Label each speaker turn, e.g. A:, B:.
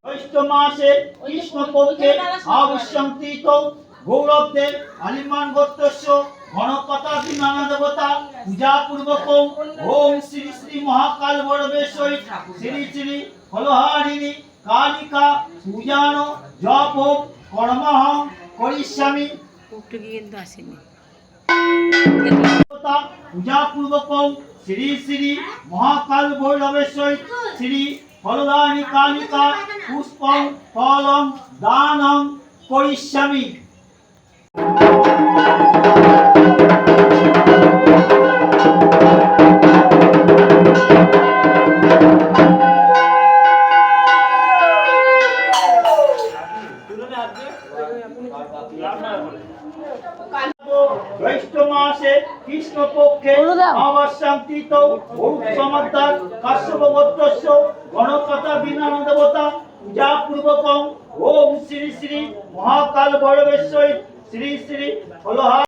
A: জ্যৈষ্ঠ মাসে কৃষ্ণপক্ষে আবিষ্যন্তিত গৌরবদের আলিমান গোত্রস্য গণপতাদি নানা দেবতা পূজা পূর্বকম ওম শ্রী শ্রী মহাকাল বরবেশ্বরী শ্রী শ্রী ফলহারিণী কালিকা পূজান জপ কর্মহং করিষ্যামি।
B: কিন্তু আসেনি।
A: পূজা পূর্বকম শ্রী শ্রী মহাকাল ভৈরবেশ্বরী শ্রী ফলদায়িনী কালিকা পুষ্পং ফলং দানং করিষ্যামি। জ্যৈষ্ঠ মাসে কৃষ্ণপক্ষে অমাবস্যান্তিত সমাদার কাশ্যপ গোত্রস্য গণপতা বিনানা দেবতা পূজা পূর্বকম ওম শ্রী শ্রী মহাকাল ভৈরবেশ্বরী শ্রী শ্রী ফলহার